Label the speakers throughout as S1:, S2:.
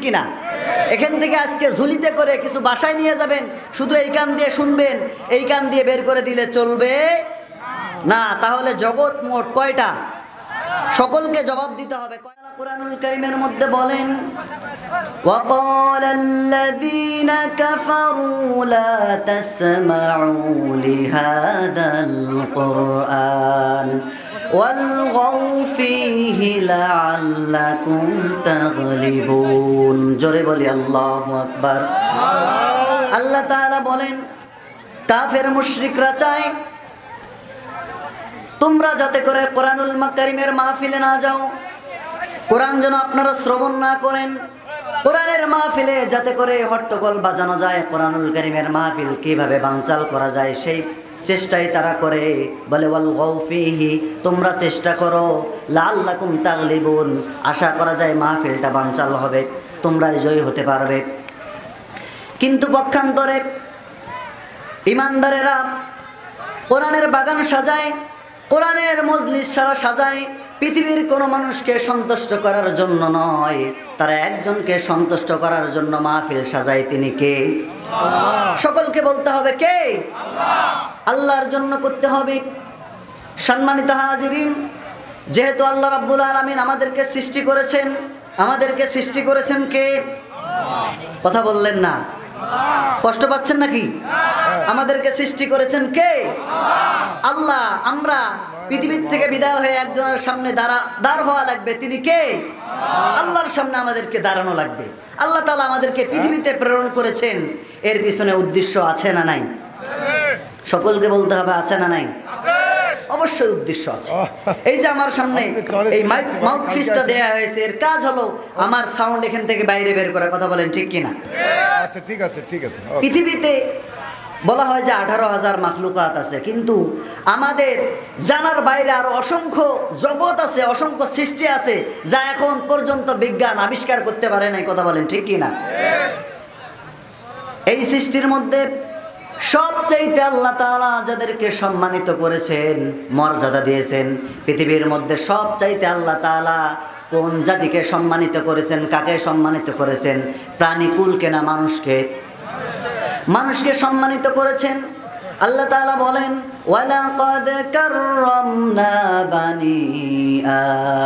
S1: কিনা? এখান থেকে আজকে ঝুলিতে করে কিছু বাসায় নিয়ে যাবেন, শুধু এই কান দিয়ে শুনবেন, এই কান দিয়ে বের করে দিলে চলবে না। তাহলে জগৎ মোট কয়টা? সকলকে জবাব দিতে হবে। কুরআনুল কারীমের মধ্যে বলেন, وَقَالَ الَّذِينَ كَفَرُوا لَا تَسْمَعُوا لِهَذَا الْقُرْآنِ وَالْغَوْا فِيهِ لَعَلَّكُمْ تَغْلِبُونَ। জোরে বলি আল্লাহু আকবার। আল্লাহ তাআলা বলেন, কাফের মুশরিকরা চায় তোমরা যাতে করে কোরআনুল কারীমের মাহফিলে না যাও, কোরআন যেন আপনারা শ্রবণ না করেন। কোরআনের মাহফিলে যাতে করে হট্টগোল বাজানো যায়, কোরআনুল কারীমের মাহফিল কিভাবে বানচাল করা যায় সেই চেষ্টাই তারা করে। বলে ওয়াল গাউ ফিহি, তোমরা চেষ্টা করো, লাআল্লাকুম তাগলিবুন, আশা করা যায় মাহফিলটা বানচাল হবে, তোমরা জয়ী হতে পারবে। কিন্তু পক্ষান্তরে ইমানদারেরা কোরআনের বাগান সাজায়, কোরআনের মজলিস সারা সাজায় পৃথিবীর কোনো মানুষকে সন্তুষ্ট করার জন্য নয়, তারা একজনকে সন্তুষ্ট করার জন্য মাহফিল সাজায়। তিনি কে? সকলকে বলতে হবে কে? আল্লাহর জন্য করতে হবে। সম্মানিত হাজিরিন, যেহেতু আল্লাহ রাব্বুল আলামিন আমাদেরকে সৃষ্টি করেছেন, আমাদেরকে সৃষ্টি করেছেন কে? কথা বললেন না, কষ্ট পাচ্ছেন নাকি? আমাদেরকে সৃষ্টি করেছেন কে? আল্লাহ। আমরা পৃথিবীর থেকে বিদায় হয়ে একজনের সামনে দাঁড় হওয়া লাগবে। তিনি কে? আল্লাহর সামনে আমাদেরকে দাঁড়ানো লাগবে। আল্লাহ তাআলা আমাদেরকে পৃথিবীতে প্রেরণ করেছেন, এর পিছনে উদ্দেশ্য আছে না নাই? সকলকে বলতে হবে আছে না নাই? অবশ্যই উদ্দেশ্য আছে। এই যে আমার সামনে এই মাউথ পিসটা দেয়া হয়েছে, এর কাজ হলো আমার সাউন্ড এখান থেকে বাইরে বের করা। কথা বলেন ঠিক কিনা?
S2: আচ্ছা, ঠিক আছে, ঠিক আছে।
S1: পৃথিবীতে বলা হয় যে 18,000 মাখলুকাত আছে, কিন্তু আমাদের জানার বাইরে আরো অসংখ্য জগৎ আছে, অসংখ্য সৃষ্টি আছে, যা এখন পর্যন্ত বিজ্ঞান আবিষ্কার করতে পারে নাই। কথা বলেন ঠিক কিনা? এই সৃষ্টির মধ্যে সবচাইতে আল্লাহ তাআলা যাদেরকে সম্মানিত করেছেন, মর্যাদা দিয়েছেন, পৃথিবীর মধ্যে সবচাইতে আল্লাহ তাআলা কোন জাতিকে সম্মানিত করেছেন? কাকে সম্মানিত করেছেন? প্রাণীকুলকে না মানুষকে? মানুষকে সম্মানিত করেছেন। আল্লাহ তাআলা বলেন, ওয়ালাকাদ কাররামনা বানি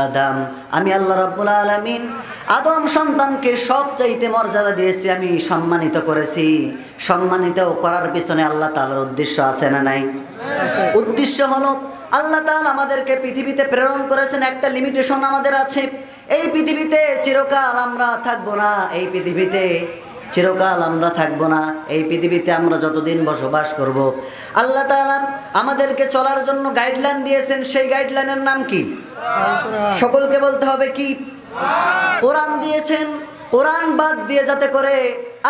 S1: আদম, আমি আল্লাহ রাব্বুল আলামিন আদম সন্তানকে সবচাইতে মর্যাদা দিয়েছি, আমি সম্মানিত করেছি। সম্মানিত করার পিছনে আল্লাহ তাআলার উদ্দেশ্য আছে না নাই? উদ্দেশ্য হলো আল্লাহ তাআলা আমাদেরকে পৃথিবীতে প্রেরণ করেছেন, একটা লিমিটেশন আমাদের আছে। এই পৃথিবীতে চিরকাল আমরা থাকবো না, এই পৃথিবীতে চিরকাল আমরা থাকবো না, এই পৃথিবীতে আমরা যতদিন বসবাস করব। আল্লাহ তাআলা আমাদেরকে চলার জন্য গাইডলাইন দিয়েছেন, সেই গাইডলাইনের নাম কি? সকলকে বলতে হবে কি? কোরআন দিয়েছেন। কোরআন বাদ দিয়ে যাতে করে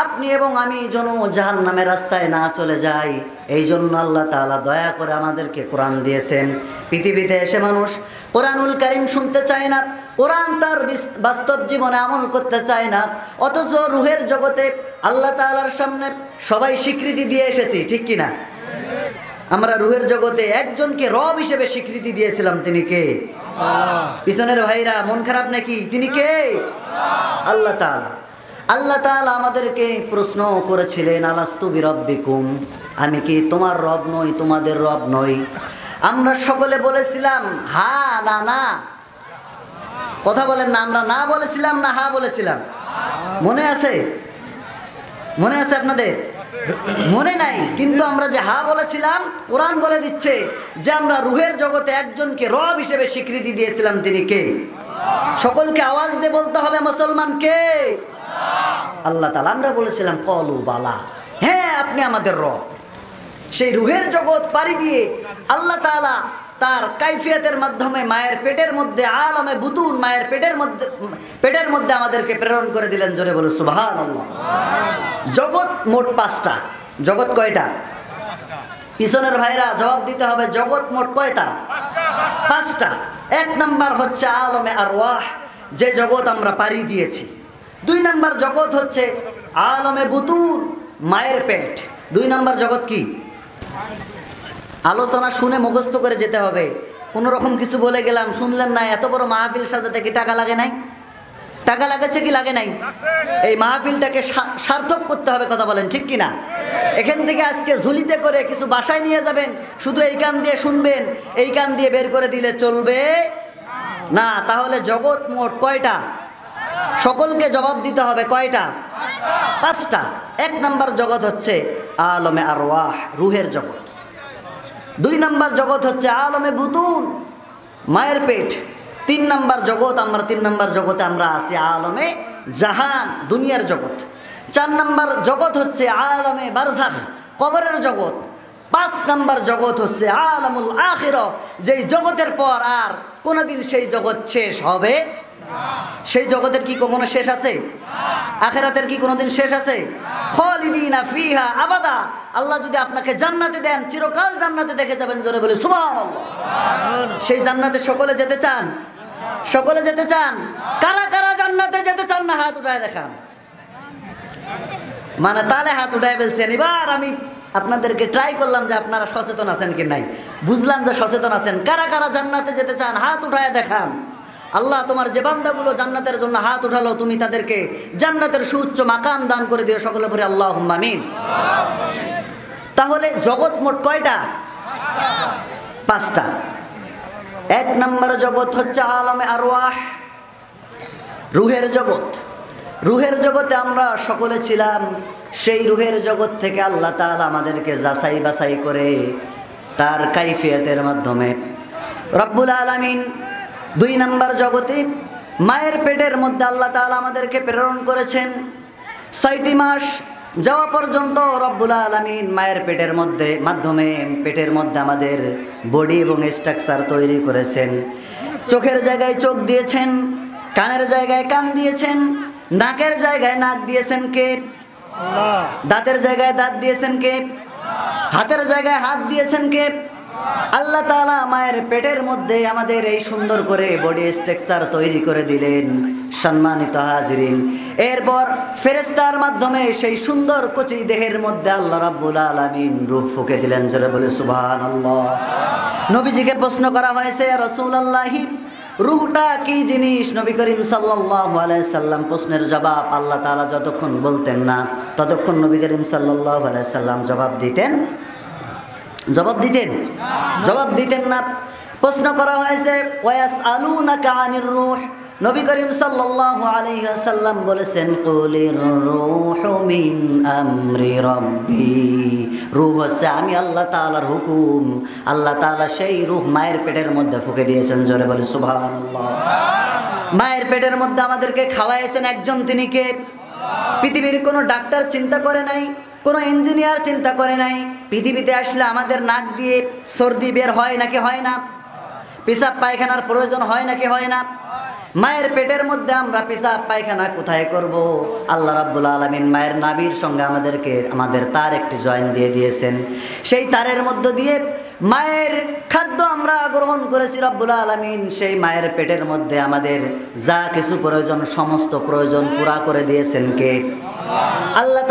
S1: আপনি এবং আমি যেন জাহান্নামের রাস্তায় না চলে যাই, এই জন্য আল্লাহ তাআলা দয়া করে আমাদেরকে কোরআন দিয়েছেন। পৃথিবীতে এসে মানুষ কোরআনুল কারীম শুনতে চায় না, কোরআন তার বাস্তব জীবনে আমল করতে চায় না, অথচ রুহের জগতে আল্লাহ তাআলার সামনে সবাই স্বীকৃতি দিয়ে এসেছি, ঠিক কিনা? আমরা রুহের জগতে একজনকে রব হিসেবে স্বীকৃতি দিয়েছিলাম, তিনি কে? পিছনের ভাইরা মন খারাপ নাকি? তিনি কে? আল্লাহ তাআলা। আল্লাহ তাআলা আমাদেরকে প্রশ্ন করেছিলেন, আলাস্তু বিরব্বিকুম, আমি কি তোমার রব নই, তোমাদের রব নই? আমরা সকলে বলেছিলাম হা না না। কথা বলেন না, আমরা না বলেছিলাম না হা বলেছিলাম? মনে আছে? মনে আছে আপনাদের? মনে নাই, কিন্তু আমরা যে হা বলেছিলাম, কোরআন বলে দিচ্ছে যে আমরা রুহের জগতে একজনকে রব হিসেবে স্বীকৃতি দিয়েছিলাম, তিনি কে? সকলকে আওয়াজ দিয়ে বলতে হবে, মুসলমান কে? আল্লাহ তাআলা। আমরা বলেছিলাম কলু বালা, হ্যাঁ আপনি আমাদের রব। সেই রুহের জগৎ পাড়ি দিয়ে আল্লাহ তাআলা তার কাইফিয়াতের মাধ্যমে মায়ের পেটের মধ্যে, আলমে বুতুন, মায়ের পেটের মধ্যে আমাদেরকে প্রেরণ করে দিলেন। জোরে বলে সুবহানাল্লাহ। জগৎ মোট 5টা। জগৎ কয়টা? পিছনের ভাইরা জবাব দিতে হবে, জগৎ মোট কয়টা? 5টা। 1 নাম্বার হচ্ছে আলমে আরওয়াহ, যে জগৎ আমরা পাড়ি দিয়েছি। 2 নাম্বার জগৎ হচ্ছে আলমে বুতুন, মায়ের পেট। 2 নাম্বার জগৎ কি? আলোচনা শুনে মুখস্থ করে যেতে হবে। কোনো রকম কিছু বলে গেলাম, শুনলেন না, এত বড় মাহফিল সাজাতে কি টাকা লাগে নাই? টাকা লাগাচ্ছে কি লাগে নাই? এই মাহফিলটাকে সার্থক করতে হবে, কথা বলেন ঠিক কিনা? এখান থেকে আজকে ঝুলিতে করে কিছু বাসায় নিয়ে যাবেন, শুধু এই কান দিয়ে শুনবেন, এই কান দিয়ে বের করে দিলে চলবে না। তাহলে জগৎ মোট কয়টা? সকলকে জবাব দিতে হবে কয়টা? 5টা। 1 নম্বর জগৎ হচ্ছে আলমে আরওয়াহ, রুহের জগৎ। 2 নম্বর জগৎ হচ্ছে আলমে বুতুন, মায়ের পেট। 3 নম্বর জগৎ, আমরা 3 নম্বর জগতে আমরা আছি আলমে জাহান, দুনিয়ার জগৎ। 4 নম্বর জগৎ হচ্ছে আলমে বারজাখ, কবরের জগৎ। 5 নম্বর জগৎ হচ্ছে আলামুল আখিরা, যেই জগতের পর আর কোনোদিন সেই জগৎ শেষ হবে। সেই জগতের কি কখনো শেষ আছে? আখিরাতের কি কোনোদিন শেষ আছে? খালিদিনা ফিহা আবাদা। আল্লাহ যদি আপনাকে জান্নাতে দেন, চিরকাল জান্নাতে দেখে যাবেন। জোরে বলে সুবহানাল্লাহ। সেই জান্নাতে সকলে যেতে চান? সকলে যেতে চান? কারা কারা জান্নাতে যেতে চান না হাত উঠায় দেখান। মানে তালে হাত উঠায় বলছেন। এবার আমি আপনাদেরকে ট্রাই করলাম যে আপনারা সচেতন আছেন কি নাই। বুঝলাম যে সচেতন আছেন। কারা কারা জান্নাতে যেতে চান হাত উঠায় দেখান। আল্লাহ তোমার যে বান্দাগুলো জান্নাতের জন্য হাত উঠালো, তুমি তাদেরকে জান্নাতের সুউচ্চ মাকাম দান করে দিও। সকলে পড়ে আল্লাহুম্মা আমিন। তাহলে জগৎ মোট কয়টা? 5টা। 1 নম্বর জগৎ হচ্ছে আলমে আরওয়াহ, রুহের জগৎ। রুহের জগতে আমরা সকলে ছিলাম। সেই রুহের জগৎ থেকে আল্লাহ তাআলা আমাদেরকে যাচাই বাছাই করে তার কাইফিয়তের মাধ্যমে রব্বুল আলামিন 2 নম্বর জগতে মায়ের পেটের মধ্যে আল্লাহ তাআলা আমাদেরকে প্রেরণ করেছেন। 6টি মাস যাওয়া পর্যন্ত রব্বুল আলামিন মায়ের পেটের মাধ্যমে পেটের মধ্যে আমাদের বডি এবং স্ট্রাকচার তৈরি করেছেন। চোখের জায়গায় চোখ দিয়েছেন, কানের জায়গায় কান দিয়েছেন, নাকের জায়গায় নাক দিয়েছেন কে? আল্লাহ। দাঁতের জায়গায় দাঁত দিয়েছেন কে? হাতের জায়গায় হাত দিয়েছেন কে? আল্লাহ তাআলা মায়ের পেটের মধ্যে আমাদের এই সুন্দর করে বডি স্ট্রাকচার তৈরি করে দিলেন। সম্মানিত হাজিরিন, এরপর ফেরেশতার মাধ্যমে সেই সুন্দর কচি দেহের মধ্যে আল্লাহ রাব্বুল আলামিন রূহ ফুঁকে দিলেন। জোরে বলে সুবহানাল্লাহ। নবীজিকে প্রশ্ন করা হয়েছে, ইয়া রাসূলুল্লাহ, রূহটা কি জিনিস? নবী করিম সাল্লাল্লাহু আলাইহি সাল্লাম প্রশ্নের জবাব আল্লাহ তাআলা যতক্ষণ বলতেন না ততক্ষণ নবী করিম সাল্লাল্লাহু আলাইহি সাল্লাম জবাব দিতেন না। প্রশ্ন করা হয়েছে, ওয়াসআলুনাকা আনির রূহ। নবী করিম সাল্লাল্লাহু আলাইহি ওয়াসাল্লাম বলেছেন, কুলির রূহু মিন আমরি রাব্বি। রূহ হচ্ছে আমি আল্লাহ তাআলার হুকুম। আল্লাহ তাআলা সেই রূহ মায়ের পেটের মধ্যে ফুঁকে দিয়েছেন। জোরে বলে সুবহানাল্লাহ। মায়ের পেটের মধ্যে আমাদেরকে খাওয়াইছেন একজন, তিনি কে? পৃথিবীর কোনো ডাক্তার চিন্তা করে নাই, কোনো ইঞ্জিনিয়ার চিন্তা করে নাই পৃথিবীতে আসলে আমাদের নাক দিয়ে সর্দি বের হয় নাকি হয় না? পেশাব পায়খানার প্রয়োজন হয় নাকি হয় না? মায়ের পেটের মধ্যে আমরা পেশাব পায়খানা কোথায় করব? আল্লাহ রাব্বুল আলামিন মায়ের নাভির সঙ্গে আমাদের তার একটি জয়েন দিয়ে দিয়েছেন। সেই তারের মধ্য দিয়ে মায়ের খাদ্য আমরা গ্রহণ করেছি। রাব্বুল আলামিন সেই মায়ের পেটের মধ্যে আমাদের যা কিছু প্রয়োজন সমস্ত প্রয়োজন পুরা করে দিয়েছেন কে? আল্লাহ।